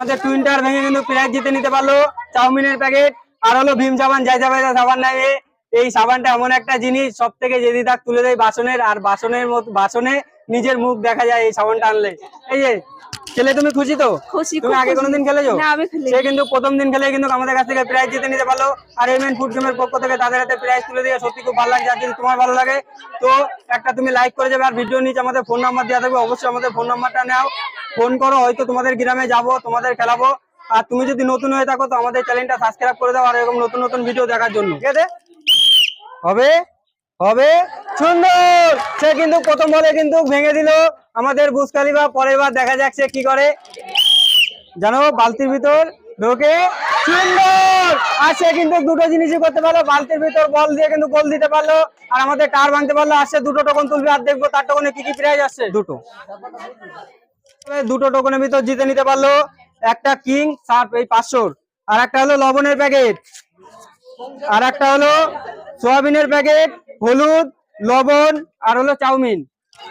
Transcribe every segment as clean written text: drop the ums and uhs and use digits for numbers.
আমাদের টুইনটার ভেঙে কিন্তু প্রাইজ জিতে নিতে পারলো চাউমিনের প্যাকেট। আর হলো ভীম সাবান, যাই যাবে সাবান নাই। এই সাবানটা এমন একটা জিনিস সব থেকে যেদি দাগ তুলে দেয় বাসনের, আর বাসনের মতো বাসনে নিজের মুখ দেখা যায় এই সাবানটা আনলে। এই যে খেলে তুমি খুশি তো? তুমি আগে কোনোদিন খেলেছো? সে কিন্তু প্রথম দিন খেলে কিন্তু আমাদের কাছ থেকে প্রাইজ জিতে নিতে পারলো। আর এমএন ফুড গেমের পক্ষ থেকে তাদের হাতে প্রাইজ তুলে দিয়ে সত্যি খুব ভালো লাগছে। আর যদি তোমার ভালো লাগে তো একটা তুমি লাইক করে যাবে, আর ভিডিও নিচে আমাদের ফোন নাম্বার দেওয়া থাকবে, অবশ্যই আমাদের ফোন নাম্বারটা নাও, ফোন করো, হয়তো তোমাদের গ্রামে যাবো, তোমাদের খেলাবো। আর তুমি যদি নতুন হয়ে থাকো তো আমাদের চ্যানেলটা সাবস্ক্রাইব করে দাও আর এরকম নতুন নতুন ভিডিও দেখার জন্য। ঠিক আছে? হবে হবে সুন্দর। সে কিন্তু প্রথম বলে কিন্তু ভেঙে দিল আমাদের বুর্জ খলিফা। পরের বার দেখা যাক সে কি করে, জানো বালতির ভিতর ঢোকে সুন্দর। আর সে কিন্তু দুটো জিনিসই করতে পারলো, বালতির ভিতর বল দিয়ে কিন্তু গোল দিতে পারলো আর আমাদের টার ভাঙতে পারলো। আর সে দুটো টোকন তুলবে, আর দেখবো তার টোকনে কি কি প্রাইজ আসছে। দুটো টোকনের ভিতর জিতে নিতে পারলো একটা কিং সার্ফ এই 500, আর একটা হলো লবণের প্যাকেট, আর একটা হলো সোয়াবিনের প্যাকেট, হলুদ, লবণ আর হলো চাউমিন।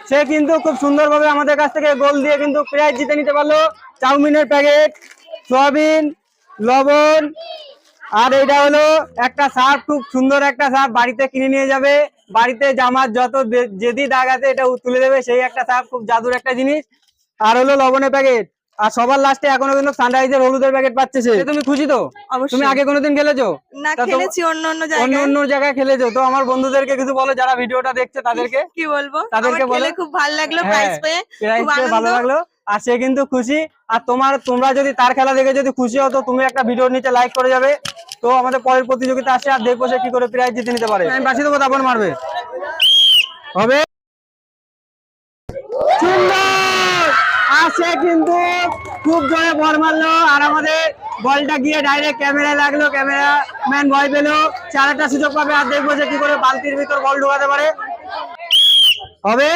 সে কিন্তু খুব সুন্দরভাবে আমাদের কাছ থেকে গোল দিয়ে কিন্তু প্রাইজ জিতে নিতে পারলো চাউমিনের প্যাকেট, সোয়াবিন, লবণ। আর এটা হলো একটা সার্ফ, খুব সুন্দর একটা সার্ফ, বাড়িতে কিনে নিয়ে যাবে, বাড়িতে জামার যত যেদি দাগ আছে এটা তুলে দেবে, সেই একটা সার্ফ, খুব জাদুর একটা জিনিস। আর হলো লবণের প্যাকেট। আর সবার লাস্টে এখনো কিন্তু সানরাইজের হলুদের প্যাকেট পাচ্ছে সে। তুমি খুশি তো? তুমি আগে কোনোদিন খেলেছো? না, খেলেছি অন্য জায়গায় খেলেছো তো? আমার বন্ধুদেরকে কিছু বলো যারা ভিডিওটা দেখছে, তাদেরকে কি বলবো, তাদেরকে বলে খুব ভালো লাগলো, প্রাইজ পেয়ে খুব ভালো লাগলো। আর সে কিন্তু খুশি। আর তোমরা যদি তার খেলা দেখে যদি খুশি হও তো তুমি একটা ভিডিওর নিচে লাইক করে যাবে। তো আমাদের পরের প্রতিযোগিতা আসে, আর দেখবো সে কি করে প্রাইজ জিতে নিতে পারে। আমি বাসি দেবো, তারপর মারবে। হবে সুন্দর। আর সে কিন্তু খুব জোরে বল মারলো, আর আমাদের বলটা গিয়ে ডাইরেক্ট ক্যামেরায় লাগলো, ক্যামেরাম্যান ভয় পেলো। চারটা সুযোগ পাবে, আর দেখবো যে কি করে বালতির ভিতর বল ঢোকাতে পারে। হবে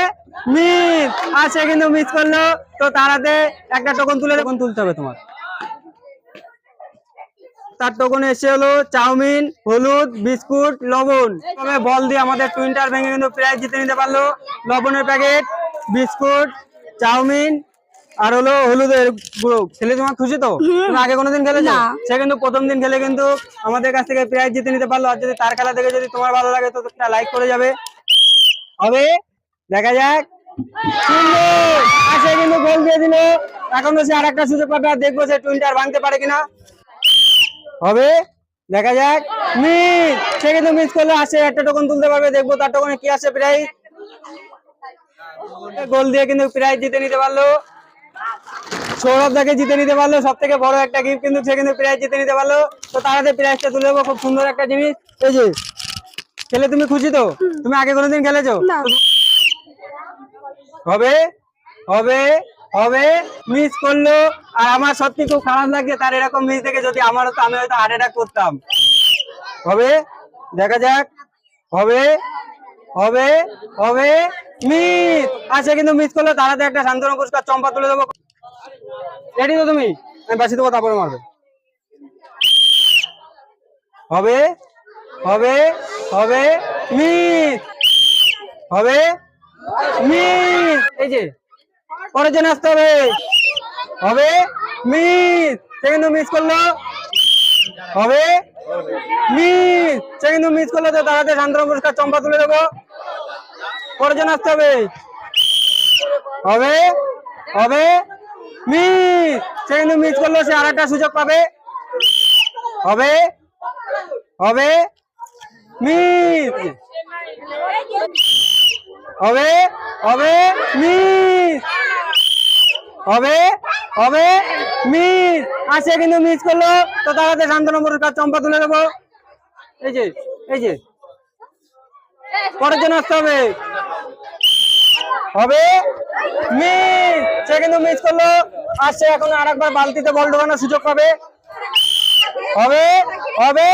মিস। আর সে কিন্তু মিস করলো। তো তারাতে একটা টোকন তুলতে হবে তোমার। তার টোকনে এসে হলো চাউমিন, হলুদ, বিস্কুট, লবণ। তবে বল দিয়ে আমাদের টুইনটার ভেঙে কিন্তু প্রাইজ জিতে নিতে পারলো লবণের প্যাকেট, বিস্কুট, চাউমিন আর হলো হলুদের গুঁড়ো। খেলে তোমার খুশি তো? তুমি আগে কোনোদিন খেলেছো? সে কিন্তু প্রথম দিন খেলে কিন্তু আমাদের কাছ থেকে প্রাইজ জিতে নিতে পারলো। আর যদি তার খেলা দেখে যদি তোমার ভালো লাগে তো একটা লাইক করে যাবে। হবে দেখা যাক। সুন্দর। আর সে কিন্তু গোল দিয়ে দিল। এখন সে আর একটা সুযোগ পাবে, আর দেখবো সে টুইনটার ভাঙতে পারে কিনা। হবে দেখা যাক। মিস। সে কিন্তু মিস করলো। আসে একটা টোকন তুলতে পারবে, দেখবো তার টোকনে কি আসে প্রাইজ। গোল দিয়ে কিন্তু প্রাইজ জিতে নিতে পারলো, সৌরভ দাকে জিতে নিতে পারলো। সব থেকে বড় একটা গিফট কিন্তু সে কিন্তু প্রাইজ জিতে নিতে পারলো। তো তারাতে প্রাইজটা তুলে দেবো, খুব সুন্দর একটা জিনিস। এই যে খেলে তুমি খুশি তো? তুমি আগে কোনোদিন খেলেছো? হবে হবে হবে মিস করলো। আর আমার সত্যি খুব খারাপ লাগছে তার এরকম মিস দেখে। যদি আমার হতো আমি হয়তো হার্ট অ্যাটাক করতাম। হবে দেখা যাক। হবে হবে হবে মিস। আচ্ছা কিন্তু মিস করলো। তারাতে একটা সান্ত্বনা পুরস্কার চম্পা তুলে দেবো। রেডি তো তুমি? আমি বাসি দেবো, তারপরে মারবে। হবে হবে হবে মিস। হবে মিস। এই যে পরের জন্য আসতে হবে। হবে মিস। সে কিন্তু মিস করলো। হবে মিস। সে কিন্তু মিস করলো। তো তারাতে সান্ত্বনা পুরস্কার চম্পা তুলে দেবো। পরের জন্য আসতে হবে। হবে হবে মিস। সে কিন্তু মিস করলো। সে আর একটা সুযোগ পাবে। হবে হবে মিস। হবে হবে মিস। হবে হবে মিস। আর সে কিন্তু মিস করলো। তো তারাতে সান্ত্বনা পুরস্কার চম্পা তুলে দেবো। এই যে পরের জন্য আসতে হবে। হবে মিস। সে কিন্তু মিস করলো। আর সে এখন আরেকবার বালতিতে বল ঢোকানোর সুযোগ পাবে। হবে হবে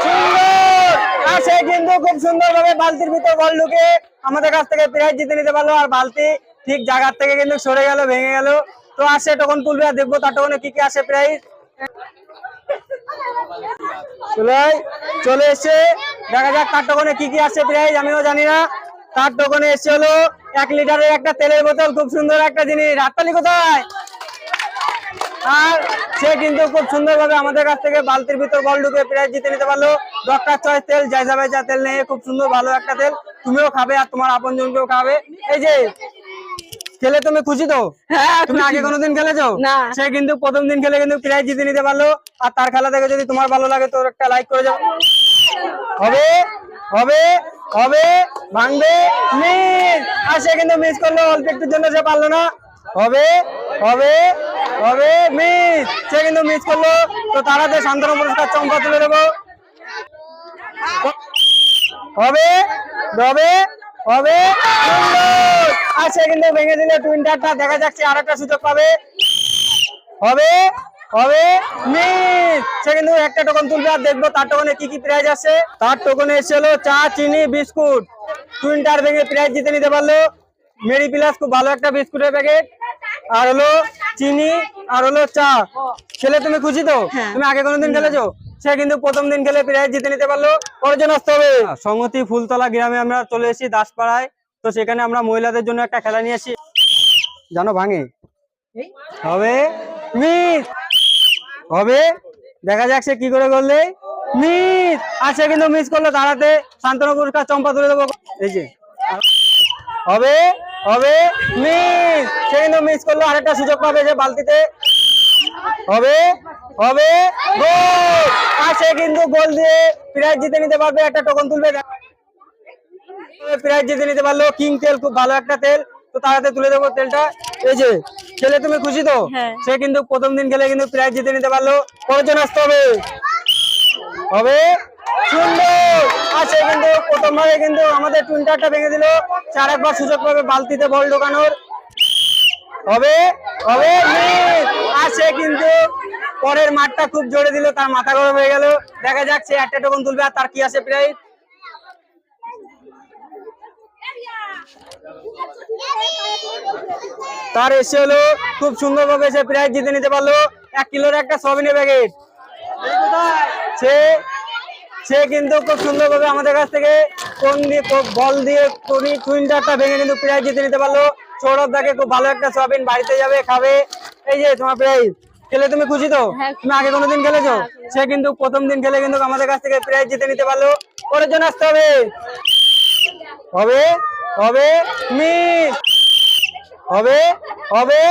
সুন্দর। আর সে কিন্তু খুব সুন্দর ভাবে বালতির ভিতর বল ঢুকে আমাদের কাছ থেকে প্রাইজ জিতে নিতে পারলো। আর বালতি ঠিক জায়গার থেকে কিন্তু সরে গেল, ভেঙে গেল। তো আসে টোকন তুলবে, আর দেখবো তার টোকনে কি কি আসে প্রাইজ। চলে এসছে, দেখা যাক তার টোকনে কি কি আসে প্রাইজ। আমিও জানি না। তার টোকনে এসছে হলো 1 লিটারের একটা তেলের বোতল, খুব সুন্দর একটা জিনিস। হাততালি কোথায়? আর সে কিন্তু খুব সুন্দরভাবে আমাদের কাছ থেকে বালতির ভিতর বল ঢুকে প্রাইজ জিতে নিতে পারলো। ডক্টর চয়েস তেল, জায়জা ভাইজা তেল নিয়ে খুব সুন্দর ভালো একটা তেল, তুমিও খাবে আর তোমার আপনজনকেও খাবে। এই যে খেলে তুমি খুশি তো? হ্যাঁ, তুমি আগে কোনোদিন খেলেছো? না। সে কিন্তু প্রথম দিন খেলে কিন্তু প্রাইজ জিতে নিতে পারলো। আর তার খেলা দেখে যদি তোমার ভালো লাগে তো একটা লাইক করে যাও। হবে হবে হবে, ভাঙবে, মিস। আর সে কিন্তু মিস করলো, অল্প একটুর জন্য সে পারলো না। হবে হবে হবে, মিস। সে কিন্তু মিস করলো, তো তারাতে শান্তনু পুরস্কার চম্পা তুলে দেবো। হবে হবে হবে, সুন্দর। আর সে কিন্তু ভেঙে দিলে টুইন্টারটা, দেখা যাচ্ছে আর একটা সুযোগ পাবে। হবে হবে, মিস। সে কিন্তু একটা টোকন তুলবে, আর দেখবো তার টোকনে কি কি প্রাইজ আছে। তার টোকনে এসেছিল চা, চিনি, বিস্কুট। টুইন্টার ভেঙে প্রাইজ জিতে নিতে পারলো। মেরি প্লাস খুব ভালো একটা বিস্কুটের প্যাকেট, আর হলো চিনি, আর হলো চা। খেলে তুমি খুশি তো? তুমি আগে কোনোদিন খেলেছো? সে কিন্তু প্রথম দিন খেলে প্রাইজ জিতে নিতে পারলো। পরের জন্য আসতে হবে। সংগতি ফুলতলা গ্রামে আমরা চলে এসেছি, দাসপাড়ায়। তো সেখানে আমরা মহিলাদের জন্য একটা খেলা নিয়ে আসি, জানো ভাঙে। হবে, মিস। হবে, দেখা যাক সে কি করে করলে। মিস। আর সে কিন্তু মিস করলো, দাঁড়াতে শান্তনু পুরস্কার চম্পা তুলে দেবো। এই যে হবে হবে, মিস। সে কিন্তু মিস করলো, আরেকটা সুযোগ পাবে যে বালতিতে। হবে হবে, গোল। আর সে কিন্তু গোল দিয়ে প্রাইজ জিতে নিতে পারবে, একটা টোকন তুলবে, প্রাইজ জিতে নিতে পারলো। কিং তেল খুব ভালো একটা তেল, তো তাড়াতাড়ি তুলে দেবো তেলটা। এই যে খেলে তুমি খুশি তো? হ্যাঁ। সে কিন্তু প্রথম দিন খেলে কিন্তু প্রাইজ জিতে নিতে পারলো। পরের জন্য আসতে হবে। হবে, সুন্দর। আর সে কিন্তু প্রথমবারে কিন্তু আমাদের টুইন্টারটা ভেঙে দিল, চার একবার সুযোগ পাবে বালতিতে বল ঢোকানোর। হবে হবে, মিস। আর সে কিন্তু পরের মাঠটা খুব জোরে দিল, তার মাথা গরম হয়ে গেল। দেখা যাক সে একটা টোকন তুলবে, আর তার কি আছে প্রাইজ। তার এসে হলো খুব সুন্দরভাবে সে প্রাইজ জিতে নিতে পারলো 1 কিলোর একটা সয়াবিনের প্যাকেট। সে কিন্তু খুব সুন্দরভাবে আমাদের কাছ থেকে কোন দিয়ে বল দিয়ে টুইন্টারটা ভেঙে কিন্তু প্রাইজ জিতে নিতে পারলো। সৌরভ দাকে খুব ভালো একটা সয়াবিন, বাড়িতে যাবে খাবে। এই যে তোমার প্রাইজ। খেলে তুমি খুশি তো? তুমি আগে কোনোদিন খেলেছো? সে কিন্তু প্রথম দিন খেলে কিন্তু আমাদের কাছ থেকে প্রাইজ জিতে নিতে পারলো। পরের জন্য আসতে হবে। হবে হবে, মিস। হবে হবে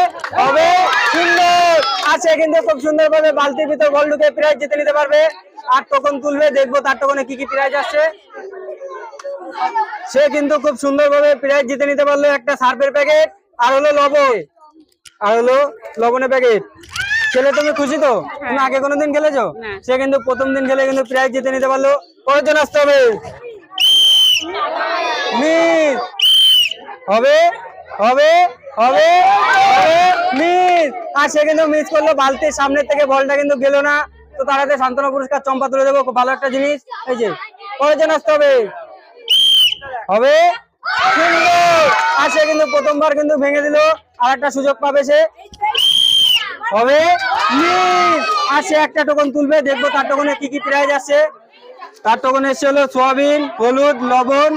হবে, সুন্দর। আর সে কিন্তু খুব সুন্দরভাবে বালতির ভিতর বল ঢুকে প্রাইজ জিতে নিতে পারবে। আর টোকন তুলবে, দেখবো তার টোকনে কি কি প্রাইজ আসছে। সে কিন্তু খুব সুন্দরভাবে প্রাইজ জিতে নিতে পারলো, একটা সার্ফের প্যাকেট, আর হলো লবণ, আর হলো লবণের প্যাকেট। খেলে তুমি খুশি তো? তুমি আগে কোনোদিন খেলেছো? সে কিন্তু প্রথম দিন খেলে কিন্তু প্রাইজ জিতে নিতে পারলো। পরের জন্য আসতে হবে। মিস। হবে হবে হবে হবে, মিস। আর সে কিন্তু মিস করলো, বালতির সামনে থেকে বলটা কিন্তু গেল না, তো তাড়াতাড়ি শান্তনু পুরস্কার চম্পা তুলে দেবো, খুব ভালো একটা জিনিস। এই যে পরের জন্য আসতে হবে। হবে, সুন্দর। আর সে কিন্তু প্রথমবার কিন্তু ভেঙে দিল, আর একটা সুযোগ পাবে সে। হবে, মিস। আর সে একটা টোকন তুলবে, দেখবো তার টোকনে কি কি প্রাইজ আছে। তার টোকনে এসে হলো সোয়াবিন, হলুদ, লবণ।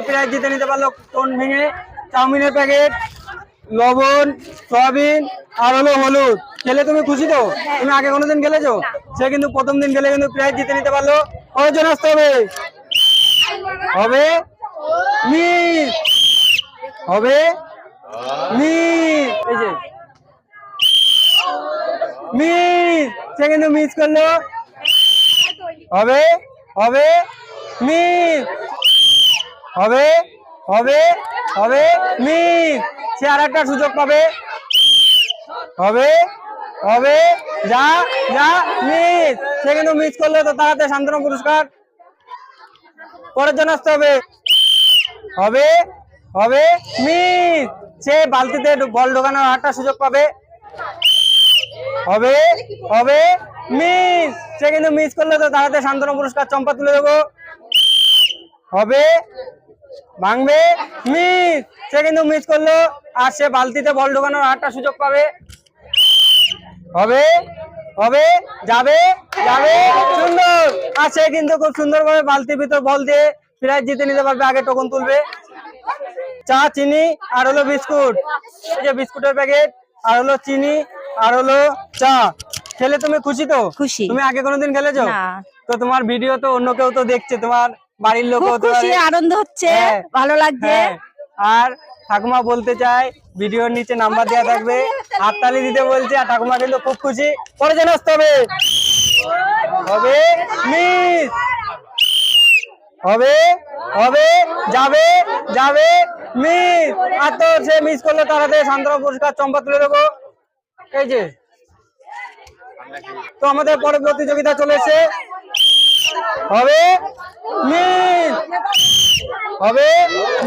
প্রাইজ জিতে নিতে পারলো কোন ভেঙে চাউমিনের প্যাকেট, লবণ, সয়াবিন, আর হলো হলুদ। খেলে তুমি খুশি তো? তুমি আগে কোনোদিন খেলেছো? সে কিন্তু প্রথম দিন খেলে কিন্তু প্রাইজ জিতে নিতে পারলো। পরের জন্য আসতে হবে। হবে, মিস। হবে, মিস। এই যে মিস। সে কিন্তু মিস করলো। হবে হবে, মিস। হবে হবে হবে, মিস। সে আর একটা সুযোগ পাবে। হবে হবে, যা যা, মিস। সে কিন্তু মিস করলো, তো তাড়াতাড়ি শান্তনু পুরস্কার। পরের জন্য আসতে হবে। হবে হবে, মিস। সে বালতিতে বল ঢোকানোর আরেকটা সুযোগ পাবে। হবে হবে, মিস। সে কিন্তু মিস করলো, তো তাড়াতাড়ি শান্তনু পুরস্কার চম্পা তুলে দেবো। হবে, ভাঙবে, মিস। সে কিন্তু মিস করলো, আর সে বালতিতে বল ঢোকানোর আরেকটা সুযোগ পাবে। হবে হবে, যাবে যাবে, সুন্দর। আর সে কিন্তু খুব সুন্দরভাবে বালতির ভিতর বল দিয়ে প্রাইজ জিতে নিতে পারবে, আগে টোকন তুলবে। চা, চিনি, আর হলো বিস্কুট। এই যে বিস্কুটের প্যাকেট, আর হলো চিনি, আর হলো চা। খেলে তুমি খুশি তো? খুশি। তুমি আগে কোনোদিন খেলেছো? না। তো তোমার ভিডিও তো অন্য কেউ তো দেখছে, তোমার বাড়ির লোক খুব হতে খুশি, পারে। আনন্দ হচ্ছে, হ্যাঁ। ভালো লাগছে। হ্যাঁ। আর ঠাকুমা বলতে চাই, ভিডিওর নিচে নাম্বার দেওয়া থাকবে, হাততালি দিতে বলছে। আর ঠাকুমা কিন্তু খুব খুশি। পরে যেন আসতে হবে, হবে মিস হবে, হবে যাবে, যাবে মিস। আর তো সে মিস করলো, তাড়াতাড়ি সান্ত্বনা পুরস্কার চম্পা তুলে দেবো। এই যে, তো আমাদের পরের প্রতিযোগিতা চলে এসেছে। হবে মিস, হবে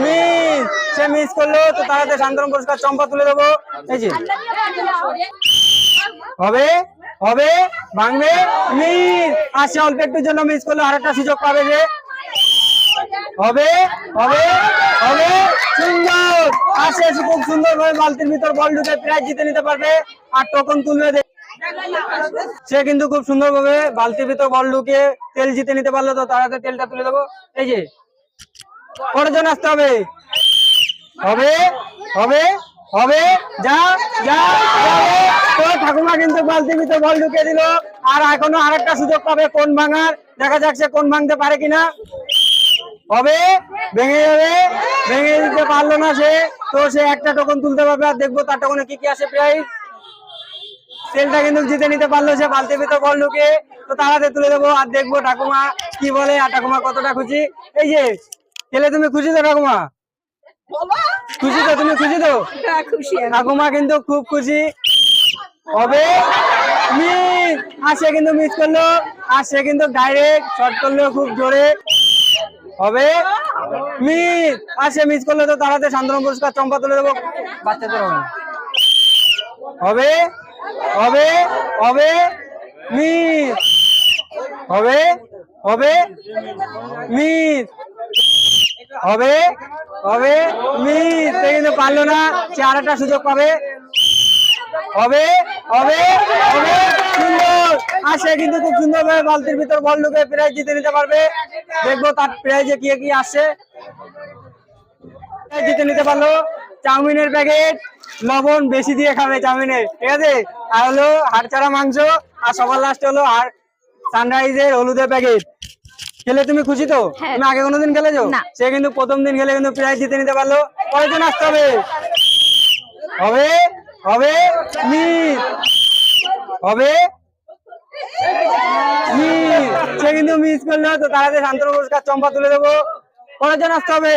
মিস। সে মিস করলো, তো তাড়াতাড়ি সান্ত্বনা পুরস্কার চম্পা তুলে দেবো। এই যে, হবে, হবে ভাঙবে মিস। আর সে অল্প একটুর জন্য মিস করলো, আরেকটা সুযোগ পাবে যে। হবে, হবে, হবে সুন্দর। আর সে খুব সুন্দর ভাবে বালতির ভিতর বল ঢুকে প্রাইজ জিতে নিতে পারবে আর টোকন তুলবে। সে কিন্তু খুব সুন্দর ভাবে বালতির ভিতর বল ঢুকে তেল জিতে নিতে পারলো, তো তাড়াতাড়ি তেলটা তুলে দেবো। এই যে, পরের জন আসতে হবে। হবে, হবে, হবে যা, যা যাবে। তো ঠাকুমা কিন্তু বালতির ভিতর বল ঢুকিয়ে দিল। আর এখনো আরেকটা সুযোগ পাবে কোন ভাঙার। দেখা যাক সে কোন ভাঙতে পারে কিনা। হবে, ভেঙে যাবে, ভেঙে দিতে পারলো না সে। তো সে একটা টোকন তুলতে পারবে। আর দেখবো তার টোকনে কি কি আসে প্রাইজ। তেলটা কিন্তু জিতে নিতে পারলো সে বালতির ভিতর বল ঢুকে। তো তাড়াতাড়ি তুলে দেবো। আর দেখবো ঠাকুমা কি বলে, আর ঠাকুমা কতটা খুশি। এই যে, খেলে তুমি খুশি তো ঠাকুমা? খুশি তো? তুমি খুশি তো? ঠাকুমা কিন্তু খুব খুশি। হবে মিস। আর সে কিন্তু মিস করলো। আর সে কিন্তু ডাইরেক্ট শট করলো খুব জোরে। হবে মিস। আর সে মিস করলো, তো তাড়াতাড়ি সান্ত্বনা পুরস্কার চম্পা তুলে দেবো বাচ্চাদের। হবে, হবে, হবে মিস। হবে, হবে মিস। হবে, হবে মিস। সে কিন্তু পারলো না, সে আরেকটা সুযোগ পাবে। হবে, হবে, হবে সুন্দর। আর সে কিন্তু খুব সুন্দর ভাবে বালতির ভিতর বল ঢুকে প্রাইজ জিতে নিতে পারবে। দেখবো তার প্রাইজে কি কি আসছে। জিতে নিতে পারলো চাউমিনের প্যাকেট। লবণ বেশি দিয়ে খাবে চাউমিনে, ঠিক আছে। আর হলো হাড়ছাড়া মাংস। আর সবার লাস্টে হলো আর সানরাইজের হলুদের প্যাকেট। খেলে তুমি খুশি তো? হ্যাঁ। তুমি আগে কোনোদিন খেলেছো? না। সে কিন্তু প্রথম দিন খেলে কিন্তু প্রাইজ জিতে নিতে পারলো। পরের দিন আসতে হবে। হবে, হবে মিস। হবে মিস। সে কিন্তু মিস করলো, তো তাড়াতাড়ি সান্ত্বনা পুরস্কার চম্পা তুলে দেবো। পরের জন আসতে হবে।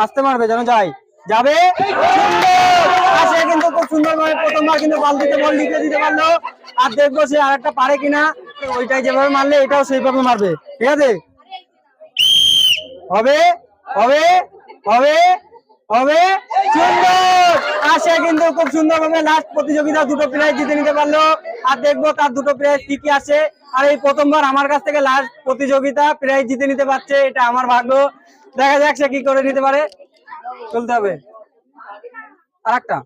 আসতে পারবে যেন যায়, যাবে সুন্দর। আর সে কিন্তু খুব সুন্দর ভাবে প্রথমবার কিন্তু বালতিতে বল লিখে দিতে পারলো। আর দেখবো সে আরেকটা পারে কিনা। ওইটাই যেভাবে মারলে এটাও সেইভাবে মারবে, ঠিক আছে। হবে, হবে, হবে, হবে সুন্দর। আর সে কিন্তু খুব সুন্দর ভাবে লাস্ট প্রতিযোগিতা দুটো প্রাইজ জিতে নিতে পারলো। আর দেখবো তার দুটো প্রাইজ কি কি আসে। আর এই প্রথমবার আমার কাছ থেকে লাস্ট প্রতিযোগিতা প্রাইজ জিতে নিতে পারছে, এটা আমার ভাগ্য। দেখা যাক সে কি করে নিতে পারে। তুলতে হবে আরেকটা।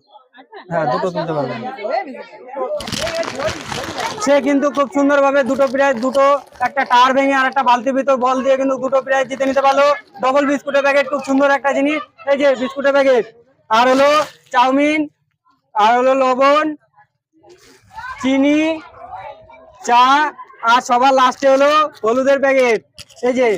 হ্যাঁ, দুটো তুলতে পারবে। সে কিন্তু খুব সুন্দর ভাবে দুটো প্রাইজ, দুটো একটা টায়ার ভেঙে আর একটা বালতির ভিতর বল দিয়ে কিন্তু দুটো প্রাইজ জিতে নিতে পারলো। ডবল বিস্কুটের প্যাকেট, খুব সুন্দর একটা জিনিস। এই যে বিস্কুটের প্যাকেট, আর হলো চাউমিন, আর হলো লবণ, চিনি, চা, আর সবার লাস্টে হলো হলুদের প্যাকেট। এই যে,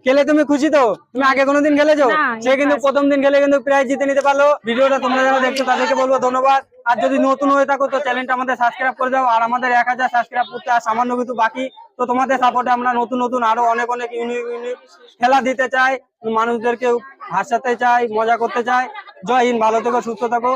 খেলে তুমি খুশি তো? তুমি আগে কোনোদিন খেলেছো? না, সে কিন্তু প্রথম দিন খেলে কিন্তু প্রাইজ জিতে নিতে পারলো। ভিডিওটা তোমরা যারা দেখছো তাদেরকে বলবো ধন্যবাদ। আর যদি নতুন হয়ে থাকো তো চ্যানেলটা আমাদের সাবস্ক্রাইব করে দাও। আর আমাদের 1000 সাবস্ক্রাইব করতে আর সামান্য কিছু বাকি। তো তোমাদের সাপোর্টে আমরা নতুন নতুন আরো অনেক অনেক ইউনিক খেলা দিতে চাই, মানুষদেরকে হাসাতে চাই, মজা করতে চাই। জয় হিন্দ, ভালো থেকো, সুস্থ থাকো।